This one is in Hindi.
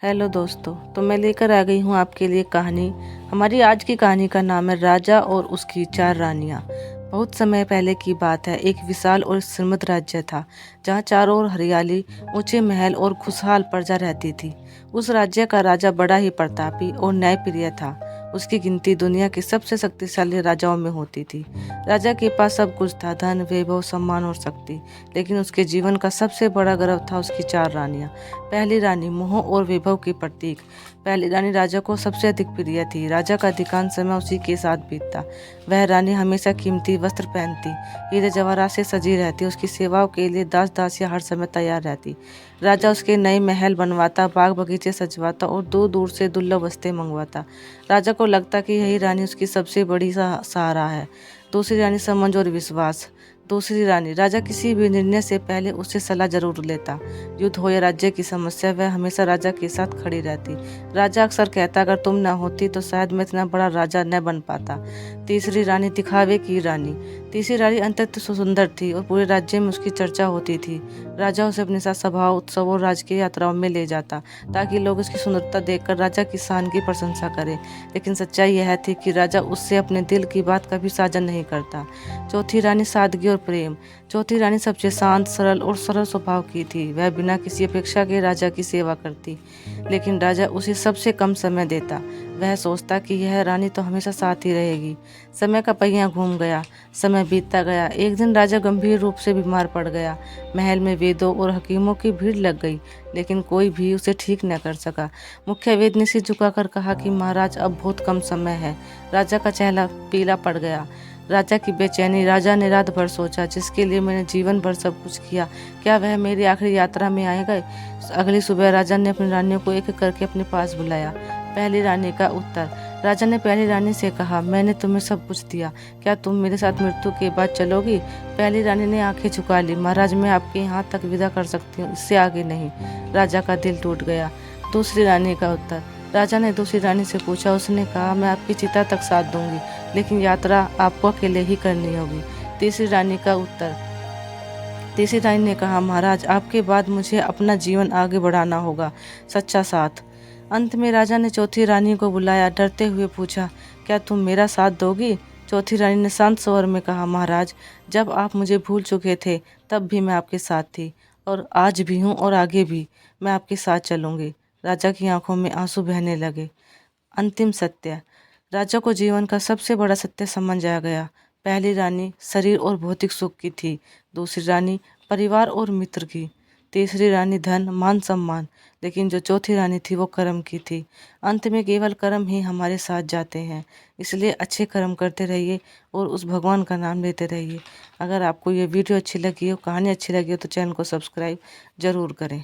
हेलो दोस्तों, तो मैं लेकर आ गई हूँ आपके लिए कहानी। हमारी आज की कहानी का नाम है राजा और उसकी 4 रानियाँ। बहुत समय पहले की बात है। एक विशाल और समृद्ध राज्य था, जहाँ चारों ओर हरियाली, ऊंचे महल और खुशहाल प्रजा रहती थी। उस राज्य का राजा बड़ा ही प्रतापी और न्यायप्रिय था। उसकी गिनती दुनिया के सबसे शक्तिशाली राजाओं में होती थी। राजा के पास सब कुछ था, धन, वैभव, सम्मान और शक्ति। लेकिन उसके जीवन का सबसे बड़ा गर्व था उसकी 4 रानियाँ। पहली रानी मोह और वैभव की प्रतीक। पहली रानी राजा को सबसे अधिक प्रिय थी। राजा का अधिकांश समय उसी के साथ बीतता। वह रानी हमेशा कीमती वस्त्र पहनती, हीरे जवाहरात से सजी रहती, उसकी सेवाओं के लिए दास दासियां हर समय तैयार रहती। राजा उसके नए महल बनवाता, बाग बगीचे सजवाता और दूर दूर से दुर्लभ वस्तुएं मंगवाता। राजा को लगता कि यही रानी उसकी सबसे बड़ी सहारा है। दूसरी रानी समझ और विश्वास। दूसरी रानी राजा किसी भी निर्णय से पहले उससे सलाह जरूर लेता। युद्ध हो या राज्य की समस्या, वह हमेशा राजा के साथ खड़ी रहती। राजा अक्सर कहता, अगर तुम न होती तो शायद मैं इतना बड़ा राजा न बन पाता। तीसरी रानी दिखावे की रानी। तीसरी रानी अत्यंत सुंदर थी और पूरे राज्य में उसकी चर्चा होती थी। राजा उसे अपने साथ सभा, उत्सव और राजकीय यात्राओं में ले जाता, ताकि लोग उसकी सुंदरता देखकर राजा की शान की प्रशंसा करें। लेकिन सच्चाई यह थी कि राजा उससे अपने दिल की बात कभी साझा नहीं करता। चौथी रानी सादगी और प्रेम। चौथी रानी सबसे शांत, सरल और सरल स्वभाव की थी। वह बिना किसी अपेक्षा के राजा की सेवा करती, लेकिन राजा उसे सबसे कम समय देता। वह सोचता कि यह रानी तो हमेशा साथ ही रहेगी। समय का पहिया घूम गया, समय बीतता गया। एक दिन राजा गंभीर रूप से बीमार पड़ गया। महल में वैद्यों और हकीमों की भीड़ लग गई, लेकिन कोई भी उसे ठीक न कर सका। मुख्य वैद्य ने सिर झुकाकर कहा कि महाराज, अब बहुत कम समय है। राजा का चेहरा पीला पड़ गया। राजा की बेचैनी। राजा ने रात भर सोचा, जिसके लिए मैंने जीवन भर सब कुछ किया, क्या वह मेरी आखिरी यात्रा में आएगा? अगली सुबह राजा ने अपनी रानियों को एक एक करके अपने पास बुलाया। पहली रानी का उत्तर। राजा ने पहली रानी से कहा, मैंने तुम्हें सब कुछ दिया, क्या तुम मेरे साथ मृत्यु के बाद चलोगी? पहली रानी ने आंखें झुका ली। महाराज, मैं आपके यहाँ तक विदा कर सकती हूँ, इससे आगे नहीं। राजा का दिल टूट गया। दूसरी रानी का उत्तर। राजा ने दूसरी रानी से पूछा। उसने कहा, मैं आपकी चिता तक साथ दूंगी, लेकिन यात्रा आपको अकेले ही करनी होगी। तीसरी रानी का उत्तर। तीसरी रानी ने कहा, महाराज, आपके बाद मुझे अपना जीवन आगे बढ़ाना होगा, सच्चा साथ। अंत में राजा ने चौथी रानी को बुलाया, डरते हुए पूछा, क्या तुम मेरा साथ दोगी? चौथी रानी ने शांत स्वर में कहा, महाराज, जब आप मुझे भूल चुके थे तब भी मैं आपके साथ थी, और आज भी हूँ और आगे भी मैं आपके साथ चलूंगी। राजा की आंखों में आंसू बहने लगे। अंतिम सत्य। राजा को जीवन का सबसे बड़ा सत्य समझ आ गया। पहली रानी शरीर और भौतिक सुख की थी। दूसरी रानी परिवार और मित्र की। तीसरी रानी धन, मान, सम्मान। लेकिन जो चौथी रानी थी वो कर्म की थी। अंत में केवल कर्म ही हमारे साथ जाते हैं। इसलिए अच्छे कर्म करते रहिए और उस भगवान का नाम लेते रहिए। अगर आपको ये वीडियो अच्छी लगी हो, कहानी अच्छी लगी हो, तो चैनल को सब्सक्राइब जरूर करें।